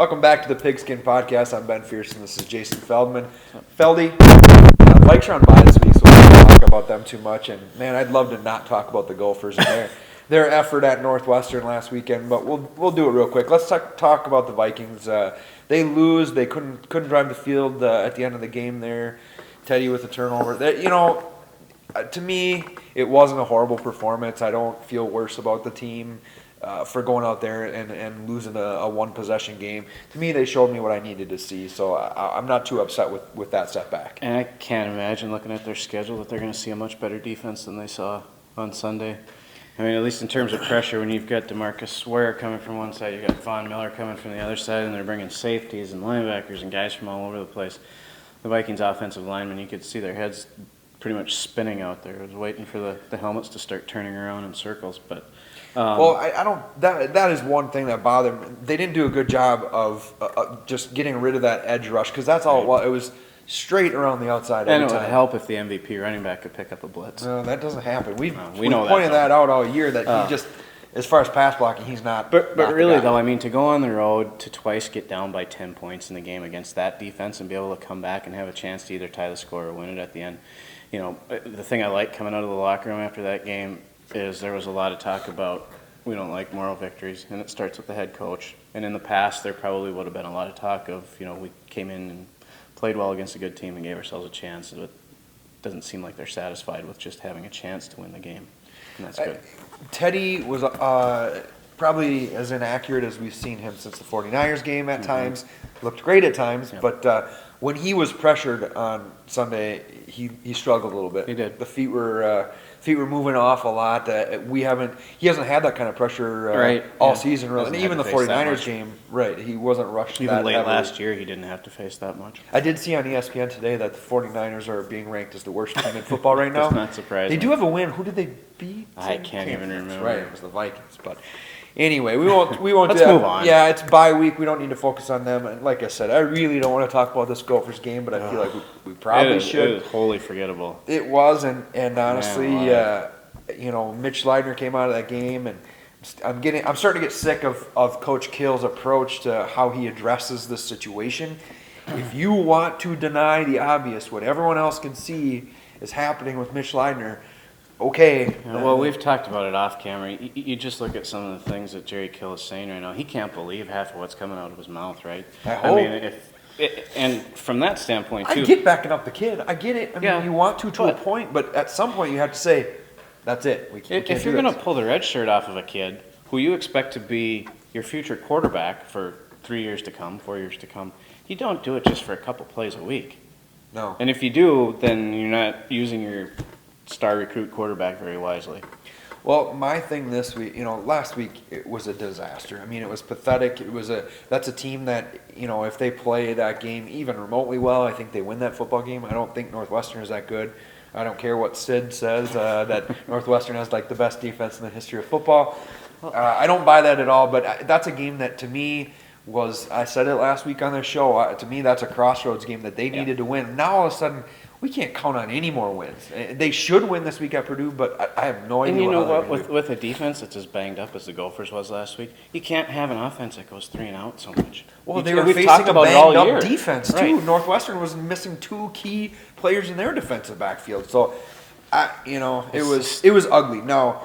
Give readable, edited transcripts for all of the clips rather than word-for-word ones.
Welcome back to the Pigskin Podcast. I'm Ben Pherson. This is Jason Feldman. Feldy, Vikes are on bye this week, so we won't talk about them too much. And, man, I'd love to not talk about the Gophers and their effort at Northwestern last weekend, but we'll do it real quick. Let's talk about the Vikings. They lose. They couldn't drive the field at the end of the game there. Teddy with a turnover. To me, it wasn't a horrible performance. I don't feel worse about the team for going out there and losing a one-possession game. To me, they showed me what I needed to see, so I'm not too upset with that setback. And I can't imagine, looking at their schedule, that they're going to see a much better defense than they saw on Sunday. I mean, at least in terms of pressure, when you've got DeMarcus Ware coming from one side, you've got Von Miller coming from the other side, and they're bringing safeties and linebackers and guys from all over the place. The Vikings offensive linemen, you could see their heads pretty much spinning out there. I was waiting for the helmets to start turning around in circles, but well, I don't. That is one thing that bothered me. They didn't do a good job of just getting rid of that edge rush, because that's all it was. It was straight around the outside every and it time. would help if the MVP running back could pick up a blitz. No, that doesn't happen. We know pointed that out all year, that he just, as far as pass blocking, he's not. But not really, the guy. though, I mean, to go on the road to twice get down by 10 points in the game against that defense and be able to come back and have a chance to either tie the score or win it at the end. You know, the thing I like coming out of the locker room after that game is there was a lot of talk about we don't like moral victories, and it starts with the head coach. And in the past, there probably would have been a lot of talk of, we came in and played well against a good team and gave ourselves a chance. It doesn't seem like they're satisfied with just having a chance to win the game, and that's good. Teddy was probably as inaccurate as we've seen him since the 49ers game at times. Looked great at times, but when he was pressured on Sunday, he struggled a little bit. He did. The feet were moving off a lot. He hasn't had that kind of pressure all season, really. And even the 49ers game, he wasn't rushed. Even late last year, he didn't have to face that much. I did see on ESPN today that the 49ers are being ranked as the worst team in football right now. That's not surprising. They do have a win. Who did they beat? I can't even remember. Right, it was the Vikings. But anyway, we won't Let's do that. move on. Yeah, it's bye week. We don't need to focus on them. And like I said, I really don't want to talk about this Gophers game, but I feel like we probably should. It was wholly forgettable. It was, and honestly, Mitch Leidner came out of that game, and I'm starting to get sick of Coach Kill's approach to how he addresses this situation. If you want to deny the obvious, what everyone else can see is happening with Mitch Leidner, okay. Well, we've talked about it off camera. You just look at some of the things that Jerry Kill is saying right now. He can't believe half of what's coming out of his mouth, right? I mean, and from that standpoint, too. I get backing up the kid. I get it. I mean, you want to a point, but at some point you have to say, that's it. We can't if you're going to pull the red shirt off of a kid who you expect to be your future quarterback for 3 years to come, 4 years to come, you don't do it just for a couple plays a week. No. And if you do, then you're not using your star recruit quarterback very wisely. Well, my thing this week, last week it was a disaster. I mean, it was pathetic. That's a team that, if they play that game even remotely well, I think they win that football game. I don't think Northwestern is that good. I don't care what Sid says, that Northwestern has like the best defense in the history of football. I don't buy that at all, but that's a game that to me I said it last week on their show, to me that's a crossroads game that they needed to win. Now all of a sudden, we can't count on any more wins. They should win this week at Purdue, but I have no idea. And you know what? With a defense that's as banged up as the Gophers was last week, you can't have an offense that goes 3 and out so much. Well, they were facing a banged-up defense too. Northwestern was missing 2 key players in their defensive backfield, so it was ugly. Now,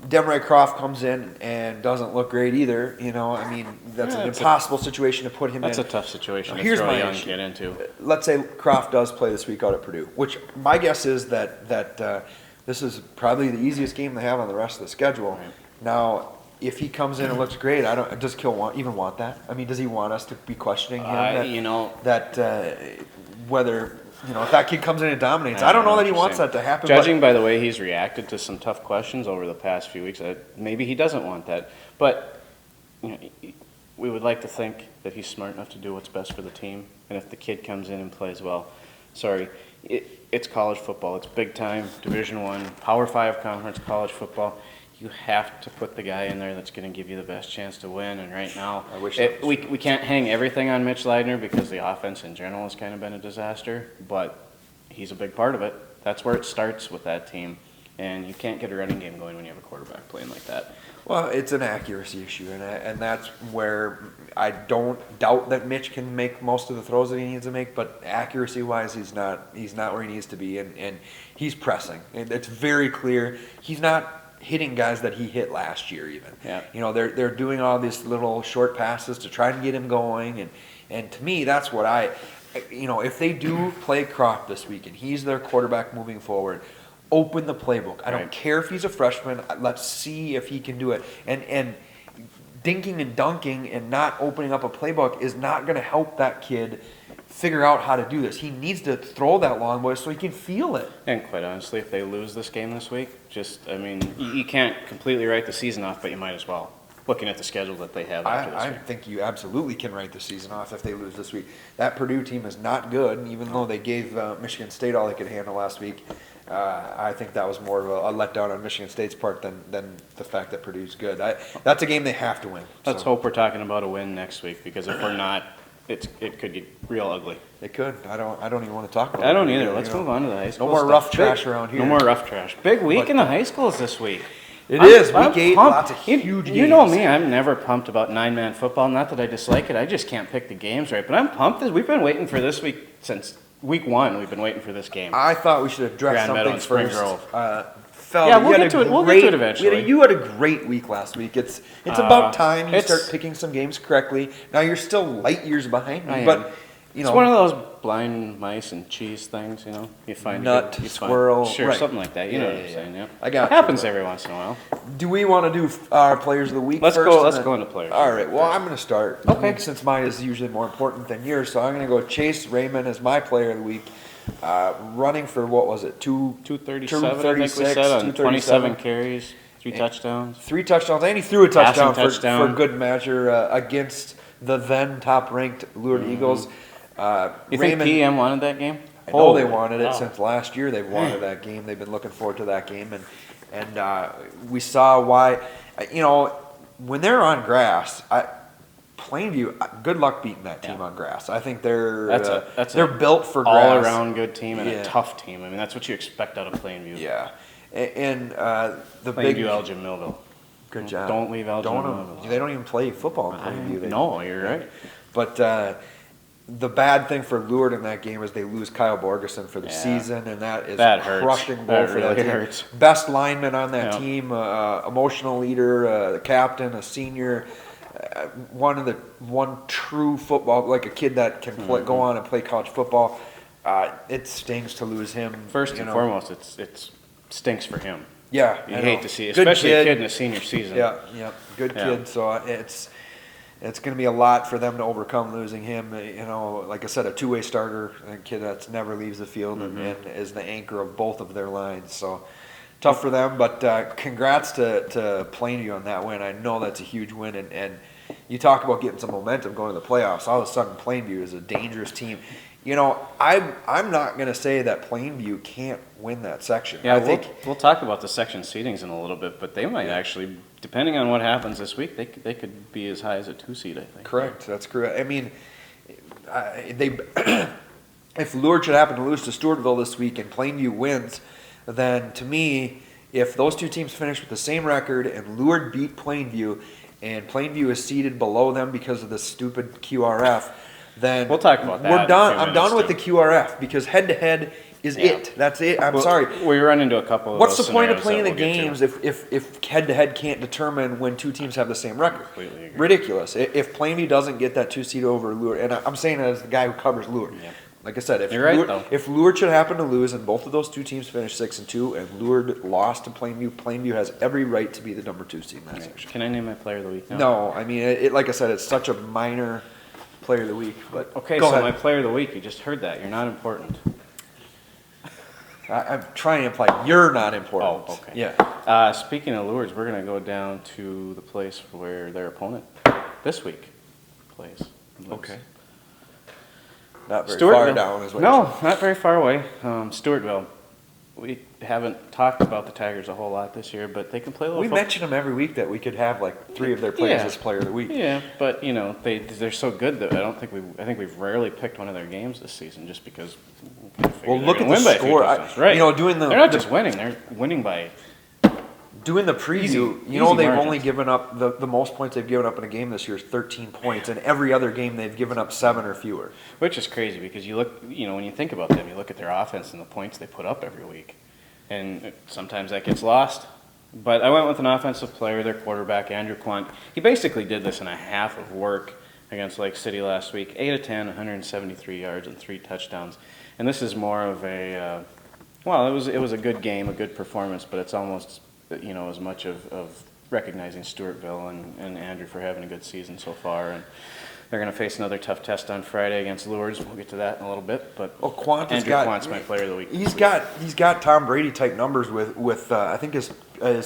Demray Croft comes in and doesn't look great either. I mean, that's an impossible situation to put him in. That's a tough situation Here's to throw my a young issue. kid into. Let's say Croft does play this week out at Purdue, which my guess is that this is probably the easiest game they have on the rest of the schedule. Right. Now, if he comes in and looks great, does Kill even want that? I mean, does he want us to be questioning him? Whether if that kid comes in and dominates, I don't know that he wants that to happen. Judging by the way he's reacted to some tough questions over the past few weeks, maybe he doesn't want that. But we would like to think that he's smart enough to do what's best for the team. And if the kid comes in and plays well, it's college football. It's big time, Division I, Power 5 conference college football. You have to put the guy in there that's going to give you the best chance to win. And right now, we can't hang everything on Mitch Leidner because the offense in general has kind of been a disaster. But he's a big part of it. That's where it starts with that team. And you can't get a running game going when you have a quarterback playing like that. Well, it's an accuracy issue, and that's where I don't doubt that Mitch can make most of the throws that he needs to make, but accuracy-wise, he's not where he needs to be, and he's pressing. And it's very clear he's not hitting guys that he hit last year even. Yeah. You know, they're doing all these little short passes to try and get him going, and to me, that's what if they do play Croft this week and he's their quarterback moving forward, open the playbook. I don't care if he's a freshman. Let's see if he can do it. And dinking and dunking and not opening up a playbook is not going to help that kid figure out how to do this. He needs to throw that long boy so he can feel it. And quite honestly, if they lose this game this week, you can't completely write the season off, but you might as well, looking at the schedule that they have after this I week. think you absolutely can write the season off if they lose this week. That Purdue team is not good, even though they gave Michigan State all they could handle last week. I think that was more of a letdown on Michigan State's part than the fact that Purdue's good. That's a game they have to win. Let's hope we're talking about a win next week, because if we're not, it could get real ugly. It could. I don't even want to talk about it. I don't either. Let's move on to the high school. No more stuff. rough trash around here. No more rough trash. Big week in the high schools this week. It is. Week 8, pumped. lots of huge games. You know me, I'm never pumped about 9-man football. Not that I dislike it. I just can't pick the games right. But I'm pumped. We've been waiting for this week since week 1. We've been waiting for this game. I thought we should address Grand Meadow something and Spring first. Grove. Feldy, Yeah, we'll get to it. We'll get to it eventually. You had a great week last week. It's about time you start picking some games correctly. Now you're still light years behind me, but it's one of those blind mice and cheese things, You find nut, squirrel, sure, right. something like that. You know what I'm saying? Yeah. I got it happens every once in a while. Do we want to do our players of the week Let's first? go into players. All right. Well, I'm going to start. Okay. Since mine is usually more important than yours, so I'm going to go Chase Raymond as my player of the week. Running for what was it? 237. I think we said on 27 carries, 3 touchdowns. 3 touchdowns, and he threw a touchdown, touchdown. for good measure against the then top-ranked Lourdes Eagles. You think PM wanted that game? I know they wanted it since last year. They've wanted that game. They've been looking forward to that game, and we saw why. When they're on grass, Plainview, good luck beating that team on grass. I think they're built for grass. All-around good team and a tough team. I mean, that's what you expect out of Plainview. Yeah, and the Plainview, Elgin, Millville. Good job. Don't leave Elgin. They don't even play football in Plainview. No, you're right. But the bad thing for Lourdes in that game is they lose Kyle Borgeson for the season, and that is crushing blow for that team. Hurts. Best lineman on that team, emotional leader, captain, a senior, one true football, like a kid that can go on and play college football. It stings to lose him. First and foremost, it stinks for him. Yeah, you hate to see, especially a kid in a senior season. Yeah, good kid. So it's going to be a lot for them to overcome losing him. Like I said, a two-way starter, a kid that never leaves the field and is the anchor of both of their lines. So tough for them, but congrats to Plainview on that win. I know that's a huge win, and you talk about getting some momentum going to the playoffs. All of a sudden, Plainview is a dangerous team. I'm not going to say that Plainview can't win that section. Yeah, I think we'll talk about the section seedings in a little bit, but they might actually, depending on what happens this week, they could be as high as a 2 seed, I think. Correct. That's correct. I mean, if Lourdes should happen to lose to Stewartville this week and Plainview wins, then to me, if those two teams finish with the same record and Lourdes beat Plainview and Plainview is seated below them because of the stupid QRF, then we'll talk about that. We're done. I'm done with the QRF because head-to-head is it. That's it. I'm sorry. We run into a couple of What's those the point of scenarios playing the games if head-to-head can't determine when two teams have the same record? Completely agree. Ridiculous. If Plainview doesn't get that 2 seed over Lourdes, and I'm saying that as the guy who covers Lourdes. Yeah. Like I said, if Lourdes should happen to lose and both of those two teams finish 6-2 and Lourdes lost to Plainview, Plainview has every right to be the number 2 seed in that section. Can I name my player of the week now? No, I mean, like I said, it's such a minor player of the week. But okay, so my player of the week, you just heard that. You're not important. I'm trying to imply you're not important. Oh, okay. Yeah. Speaking of Lourdes, we're going to go down to the place where their opponent this week plays. Okay. Not very far down as well. No, not very far away. Stewartville. we haven't talked about the Tigers a whole lot this year, but they can play a little We mention them every week that we could have like 3 of their players as player of the week. Yeah, but they're so good that I think we've rarely picked one of their games this season just because. Well, look at the score. Right. Doing they're not just winning; they're winning by. Doing the preview, they've margins. only given up the most points they've given up in a game this year is 13 points, and every other game they've given up 7 or fewer. Which is crazy because you look, when you think about them, you look at their offense and the points they put up every week, and sometimes that gets lost. But I went with an offensive player, their quarterback, Andrew Quant. He basically did this in a half of work against Lake City last week. 8 of 10, 173 yards and 3 touchdowns. And this is more of a, it was a good game, a good performance, but it's almost, as much of recognizing Stewartville and Andrew for having a good season so far. And they're going to face another tough test on Friday against Lourdes. We'll get to that in a little bit. But Andrew Quant's my player of the week. He's got Tom Brady type numbers with I think his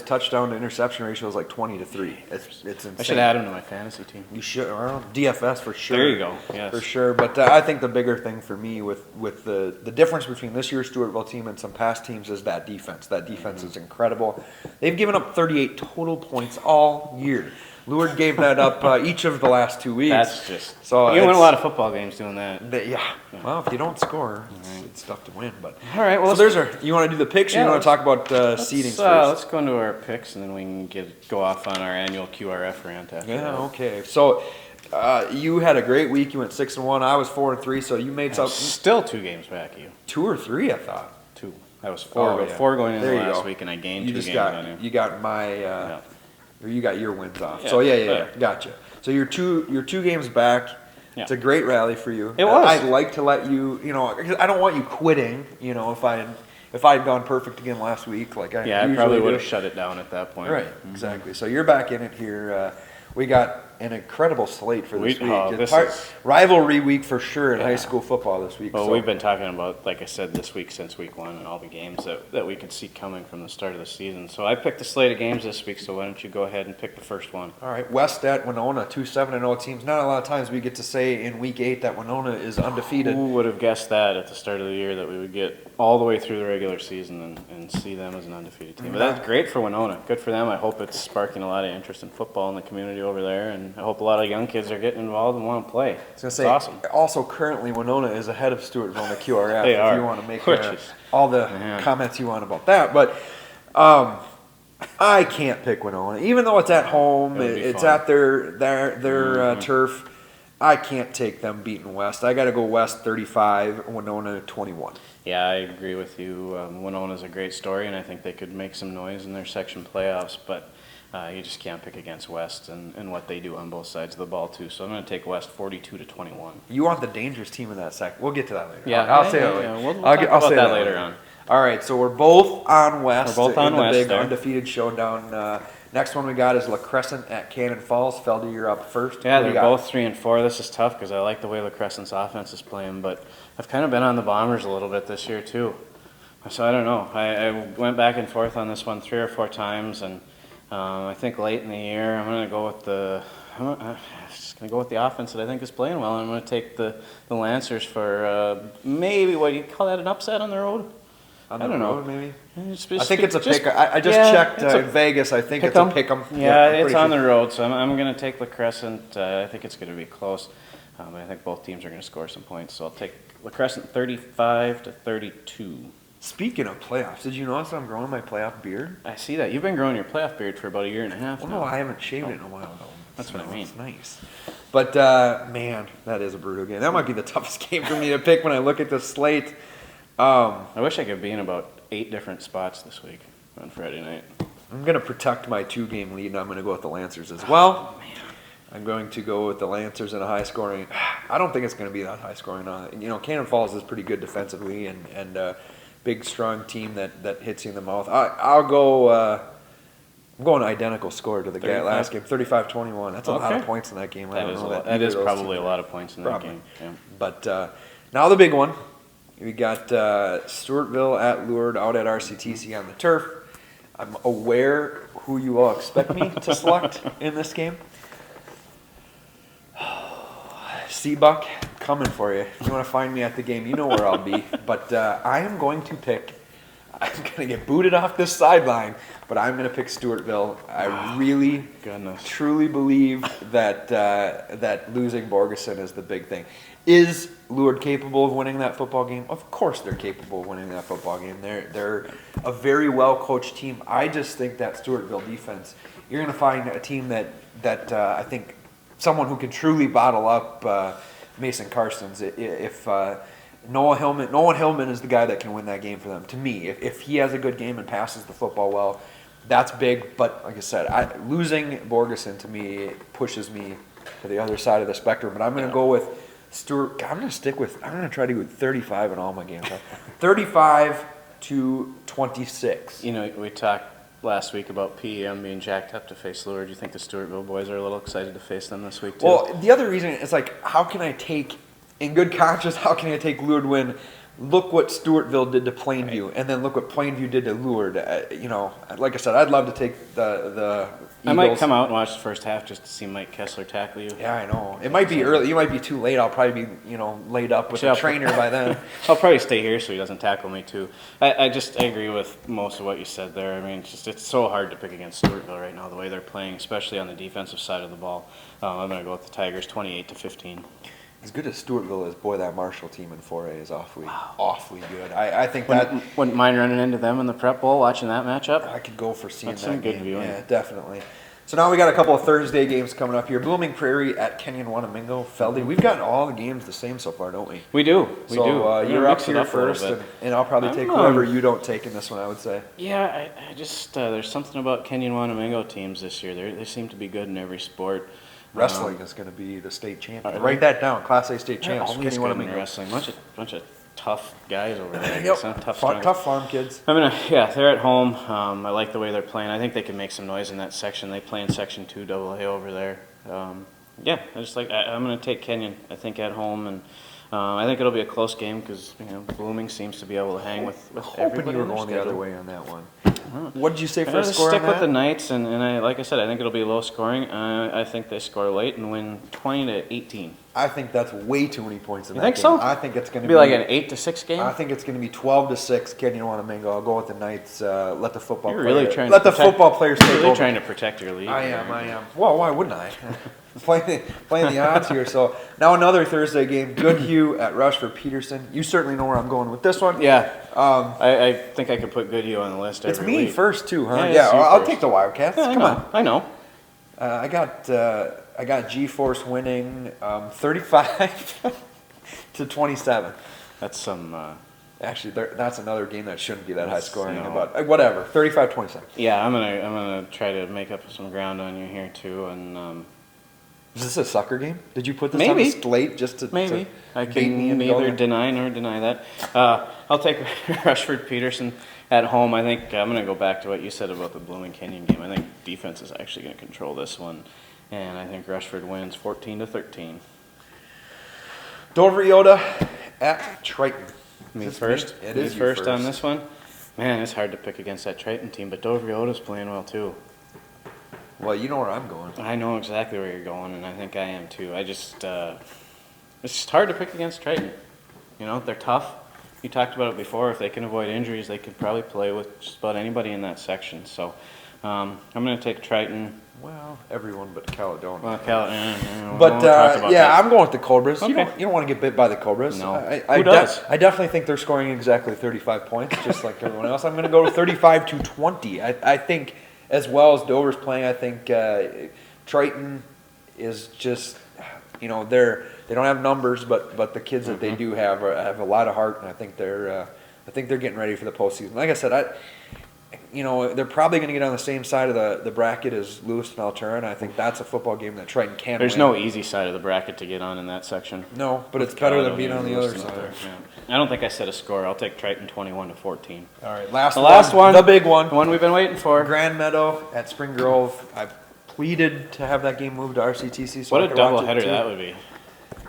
touchdown to interception ratio is like 20-3. It's insane. I should add him to my fantasy team. You should, or DFS for sure. There you go. Yes. For sure. But I think the bigger thing for me with the difference between this year's Stewartville team and some past teams is that defense. That defense is incredible. They've given up 38 total points all year. Lourdes gave that up each of the last 2 weeks. That's just so you win a lot of football games doing that. Yeah. Well, if you don't score, it's tough to win. But all right. Well, so you want to do the picks, or you want to talk about seedings first? Let's go into our picks, and then we can go off on our annual QRF rant after that. Okay. So you had a great week. You went 6-1. I was 4-3. So you made something. Still 2 games back of you. 2 or 3, I thought. 2. I was 4. Four going into last week, and I gained 2 games on you. You got my. Or you got your wins off. Yeah, so yeah, gotcha. So you're two games back. Yeah. It's a great rally for you. It was. I'd like to let you, because I don't want you quitting. If I'd gone perfect again last week, I probably would have shut it down at that point. Right, exactly. So you're back in it here. We got an incredible slate for this week. Rivalry week for sure in high school football this week. Well, we've been talking about, like I said, this week since week 1 and all the games that we could see coming from the start of the season. So I picked a slate of games this week, so why don't you go ahead and pick the first one? All right, West at Winona, 2 7-0 teams. Not a lot of times we get to say in week 8 that Winona is undefeated. Who would have guessed that at the start of the year, that we would get all the way through the regular season and see them as an undefeated team? But that's great for Winona. Good for them. I hope it's sparking a lot of interest in football in the community over there, and I hope a lot of young kids are getting involved and want to play. It's awesome. Also, currently, Winona is ahead of Stewartville in the QRF. They are. If you want to make all the comments you want about that. But I can't pick Winona. Even though it's at home, it's at their turf, I can't take them beating West. I got to go West 35, Winona 21. Yeah, I agree with you. Winona's a great story, and I think they could make some noise in their section playoffs, but you just can't pick against West and what they do on both sides of the ball, too. So I'm going to take West 42-21. You want the dangerous team in that second. We'll get to that later. Yeah, I'll say that later. We'll talk about that later on. All right, so we're both on West. We're both on West. The big undefeated showdown. Next one we got is Crescent at Cannon Falls. Feldy, you're up first. Yeah, they're both 3-4. This is tough because I like the way Crescent's offense is playing, but I've kind of been on the Bombers a little bit this year, too. So I don't know. I went back and forth on this one 3 or 4 times, and I think late in the year I'm going to go with the offense that I think is playing well. I'm going to take the Lancers for maybe, what do you call that, an upset on the road? I don't know. Maybe. I think it's a pick. I just checked in Vegas. I think it's a pick 'em. Yeah, it's on the road, so I'm going to take Crescent. I think it's going to be close. But I think both teams are going to score some points, so I'll take Crescent 35-32. Speaking of playoffs, did you notice I'm growing my playoff beard? I see that. You've been growing your playoff beard for about a year and a half now. No, I haven't shaved it in a while, though. That's what I mean. It's nice. But, man, that is a brutal game. That might be the toughest game for me to pick when I look at the slate. I wish I could be in about 8 different spots this week on Friday night. I'm going to protect my 2-game lead, and I'm going to go with the Lancers as well. Oh, man. I'm going to go with the Lancers in a high-scoring. I don't think it's going to be that high-scoring. Cannon Falls is pretty good defensively and big, strong team that hits you in the mouth. I'll go. I'm going identical score to the last game, 35-21. That's a lot of points in that game. That is probably a lot of points in that game. Yeah. But now the big one. We got Stewartville at Lourdes out at RCTC on the turf. I'm aware who you all expect me to select in this game. Seabuck, coming for you. If you want to find me at the game, you know where I'll be. But I am going to pick I'm going to get booted off this sideline, but I'm going to pick Stewartville. I really, truly believe that that losing Borgeson is the big thing. Is Lourdes capable of winning that football game? Of course they're capable of winning that football game. They're a very well-coached team. I just think that Stewartville defense, you're going to find a team that I think someone who can truly bottle up Mason Carstens. If Noah Hillman is the guy that can win that game for them. To me, if he has a good game and passes the football well, that's big. But like I said, losing Borgeson to me pushes me to the other side of the spectrum. But I'm going to go with Stewart. I'm going to try to go with 35 in all my games. 35-26. You know, we talked last week about PEM being jacked up to face Lourdes. Do you think the Stewartville boys are a little excited to face them this week too? Well, the other reason is like, how can I take, in good conscience, how can I take Lourdes win? Look what Stewartville did to Plainview, right, and then look what Plainview did to Lourdes. You know, like I said, I'd love to take the Eagles. I might come out and watch the first half just to see Mike Kessler tackle you. Yeah, I know. It might be early. You might be too late. I'll probably be, laid up with a trainer by then. I'll probably stay here so he doesn't tackle me too. I agree with most of what you said there. I mean, it's so hard to pick against Stewartville right now, the way they're playing, especially on the defensive side of the ball. I'm going to go with the Tigers 28-15. As good as Stewartville is, boy, that Marshall team in 4A is awfully good. I think that wouldn't mind running into them in the prep bowl, watching that matchup. I could go for seeing That's that some good game. viewing. Yeah, definitely. So now we got a couple of Thursday games coming up here. Blooming Prairie at Kenyon-Wanamingo. Feldy. We've gotten all the games the same so far, don't we? We do. You're up here first, and I'll probably take whoever you don't take in this one, I would say. Yeah, I just there's something about Kenyon-Wanamingo teams this year. They seem to be good in every sport. Wrestling is going to be the state champion. Write that down. Class A state champs. Always good in wrestling. Bunch of tough guys over there. Yep. Tough farm kids. They're at home. I like the way they're playing. I think they can make some noise in that section. They play in Section 2 AA over there. I'm going to take Kenyon, I think, at home, and I think it'll be a close game because Blooming seems to be able to hang with everybody. Hoping you were going the other way on that one. What did you say for a score stick on with that? the Knights, and like I said, I think it'll be low scoring. I think they score late and win 20-18. I think that's way too many points in that game. You think so? so? I think it's going to be like an 8-6 game. I think it's going to be 12-6. Kenyon-Wanamingo. I'll go with the Knights. Let the football. You're really trying. Let the football players take over. You're really trying to protect your lead. I am. Well, why wouldn't I? playing the odds here. So now another Thursday game. Goodhue at Rushford-Peterson. You certainly know where I'm going with this one. Yeah. I think I could put Goodhue on the list. It's every me week. first too, huh? Yeah, I'll take the Wildcats. Yeah, Come on. I know. I got G-Force winning 35-27. That's some. Actually, that's another game that shouldn't be that high scoring. No. But whatever, 35-27. Yeah, I'm gonna try to make up some ground on you here too, and. Is this a sucker game? Did you put this Maybe. on the slate just to Maybe. to I bait me can into neither going? deny nor deny that. I'll take Rushford-Peterson at home. I think I'm going to go back to what you said about the Blooming Canyon game. I think defense is actually going to control this one, and I think Rushford wins 14-13. Dover-Eyota at Triton. Me first. It is you first on this one. Man, it's hard to pick against that Triton team, but Dover-Eyota's playing well too. Well, you know where I'm going. I know exactly where you're going, and I think I am too. It's just hard to pick against Triton. They're tough. You talked about it before. If they can avoid injuries, they could probably play with just about anybody in that section. So I'm going to take Triton. Well, everyone but Caledonia. Well, I'm going with the Cobras. Okay. You don't want to get bit by the Cobras. No. Who does? I definitely think they're scoring exactly 35 points, just like everyone else. I'm going to go 35-20. I think, as well as Dover's playing, I think Triton is just, they don't have numbers, but the kids that they do have a lot of heart, and I think they're getting ready for the postseason. Like I said, they're probably going to get on the same side of the bracket as Lourdes and Altura, and I think that's a football game that Triton can There's win. no easy side of the bracket to get on in that section. No, but it's better than being on the other side. Yeah. I don't think I set a score. I'll take Triton 21-14. All right, last one, the big one. The one we've been waiting for. Grand Meadow at Spring Grove. I pleaded to have that game moved to RCTC. So what a doubleheader that would be.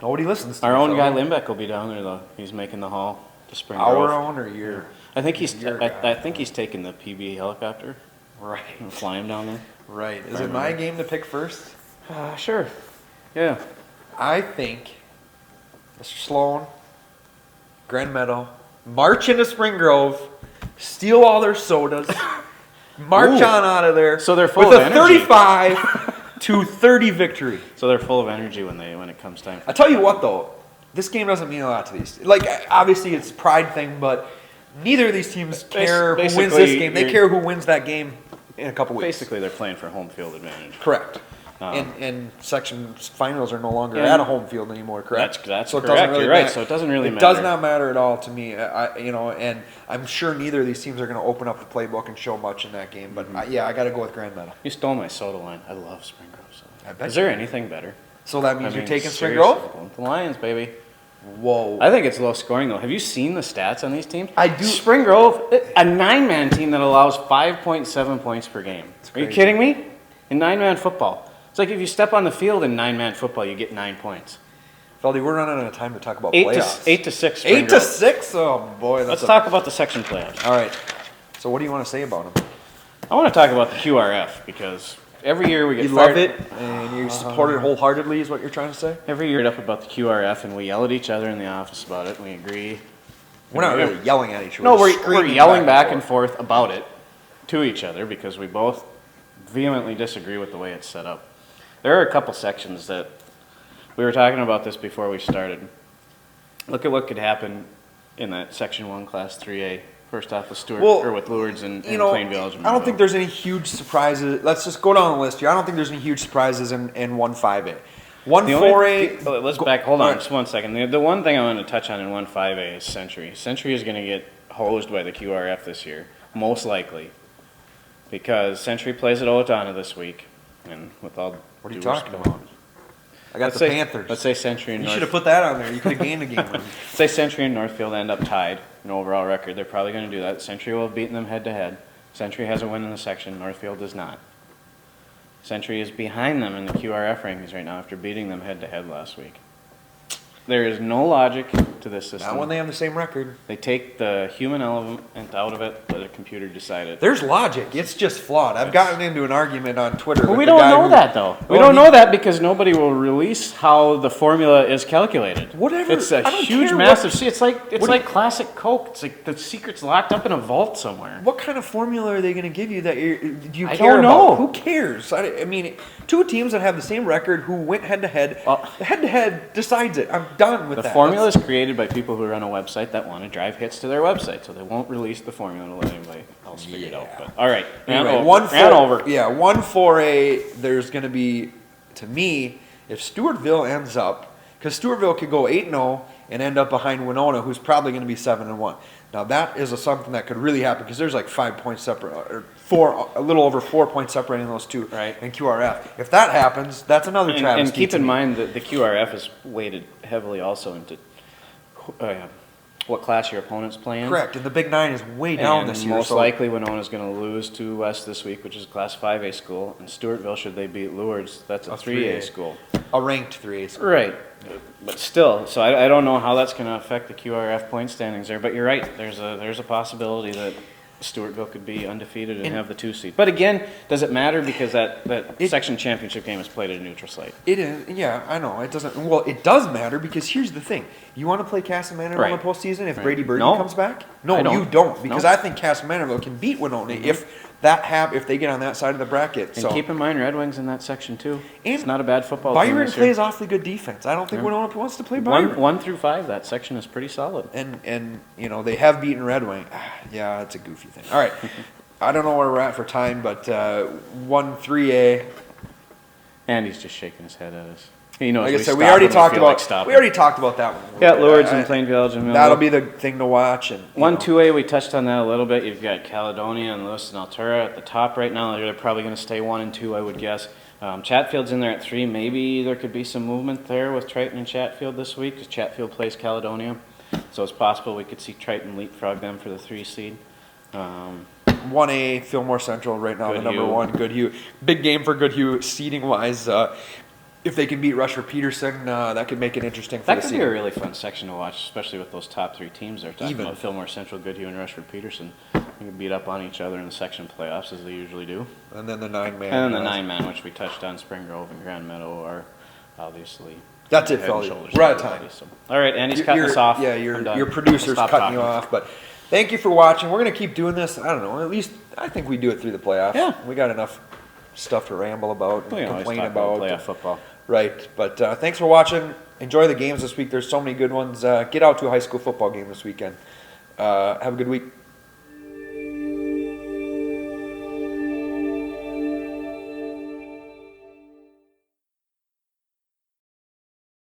Nobody listens to Our me, own guy though. Limbeck will be down there, though. He's making the haul to Spring Grove. Our own or your? I think he's taking the PBA helicopter. Right. And fly him down there. Right. Is it my game to pick first? Sure. Yeah. I think Mr. Sloan, Grand Meadow, march into Spring Grove, steal all their sodas, march on out of there. So they're full with of a energy. 35-30 victory. So they're full of energy when it comes time. I tell you what, though, this game doesn't mean a lot to these. Like, obviously, it's a pride thing, but neither of these teams care who wins this game. They care who wins that game in a couple weeks. Basically, they're playing for home field advantage. Correct. And section finals are no longer at a home field anymore, correct? That's so it correct. Doesn't really You're right. matter. So it doesn't really matter. It does not matter at all to me. And I'm sure neither of these teams are going to open up the playbook and show much in that game. But I got to go with Grand Meadow. You stole my soda line. I love Spring Grove soda. I bet Is there anything better? So that means you're taking Spring Grove? The Lions, baby. Whoa. I think it's low scoring, though. Have you seen the stats on these teams? I do. Spring Grove, a 9-man team that allows 5.7 points per game. Are you kidding me? In 9-man football. It's like if you step on the field in 9-man football, you get 9 points. Feldy, we're running out of time to talk about playoffs. 8-6. 8-6? Oh, boy. Let's talk about the section playoffs. All right. So what do you want to say about them? I want to talk about the QRF because every year we get You love it, and you support it wholeheartedly is what you're trying to say? Every year up about the QRF, and we yell at each other in the office about it, and we agree. We're not really yelling at each other. No, we're yelling back and forth about it to each other because we both vehemently disagree with the way it's set up. There are a couple sections that we were talking about this before we started. Look at what could happen in that Section 1, Class 3A. First off with with Lourdes and Plainville. I don't think there's any huge surprises. Let's just go down the list here. I don't think there's any huge surprises in 1-5A. 1-4A. Let's back. Hold on, just 1 second. The one thing I want to touch on in 1-5A is Century. Century is going to get hosed by the QRF this year, most likely, because Century plays at Owatonna this week, and with all what are you talking about? I got the Panthers. Let's say Century and you should have put that on there. You could have gained a game. Say Century and Northfield end up tied in overall record. They're probably going to do that. Century will have beaten them head-to-head. Century has a win in the section. Northfield does not. Century is behind them in the QRF rankings right now after beating them head-to-head last week. There is no logic to this system. Not when they have the same record. They take the human element out of it, let a computer decide it. There's logic. It's just flawed. I've gotten into an argument on Twitter. But we don't know that, though. We don't know that because nobody will release how the formula is calculated. Whatever. It's a huge, massive. See, it's like classic Coke. It's like the secret's locked up in a vault somewhere. What kind of formula are they going to give you that you I care don't know. about? Who cares? I mean, two teams that have the same record who went head-to-head, head-to-head decides it. I'm done with that. The formula is created by people who run a website that want to drive hits to their website, so they won't release the formula to let anybody else figure it out. But, all right, anyway, ran over. Yeah, 1-4A, there's going to be, to me, if Stewartville ends up, because Stewartville could go 8-0 and end up behind Winona, who's probably going to be 7-1. Now, that is something that could really happen because there's like 5 points separate, or a little over 4 points separating those two in QRF. If that happens, that's another travesty. And keep in mind that the QRF is weighted heavily also into what class your opponent's playing. Correct, and the Big 9 is way down this year. Most likely Winona's going to lose to West this week, which is a Class 5A school, and Stewartville, should they beat Lourdes, that's a 3A school. A ranked 3A school. Right, but still, so I don't know how that's going to affect the QRF point standings there, but you're right, there's a possibility that Stewartville could be undefeated and have the 2 seed. But again, does it matter because that section championship game is played at a neutral site? It is, yeah, I know. It doesn't. Well, it does matter because here's the thing: you want to play Cass and Manorville in the postseason if Brady Birdie comes back? No, you don't, because I think Cass and Manorville can beat Winona if they get on that side of the bracket. And keep in mind, Red Wings in that section too. It's not a bad football team. Byron plays awfully good defense. I don't think Winona wants to play Byron. 1 through 5, that section is pretty solid. And they have beaten Red Wing. Yeah, it's a goofy thing. All right, I don't know where we're at for time, but 1-3A. Andy's just shaking his head at us. He knows. Like I said, we already talked about that one. Yeah, Lourdes and Plainville and Meadow. That'll be the thing to watch. And 1-2A, we touched on that a little bit. You've got Caledonia and Lewis and Altura at the top right now. They're probably going to stay 1 and 2, I would guess. Chatfield's in there at 3. Maybe there could be some movement there with Triton and Chatfield this week because Chatfield plays Caledonia. So it's possible we could see Triton leapfrog them for the 3 seed. 1A, Fillmore Central right now, the number 1, Goodhue. Big game for Goodhue seeding-wise. If they can beat Rushford-Peterson, that could make it interesting for the season. That could be a really fun section to watch, especially with those top 3 teams they're talking about. Fillmore Central, Goodhue, and Rushford-Peterson. They can beat up on each other in the section playoffs, as they usually do. And then the 9-man. And then the 9-man, which we touched on, Spring Grove and Grand Meadow, are obviously... That's it, Feldy. We're out of time. So. All right, Andy's cutting us off. Yeah, your producer's cutting you off. But thank you for watching. We're going to keep doing this. I don't know. At least I think we do it through the playoffs. Yeah. We got enough stuff to ramble about and We always complain talk about about. playoff football. Right. But thanks for watching. Enjoy the games this week. There's so many good ones. Get out to a high school football game this weekend. Have a good week.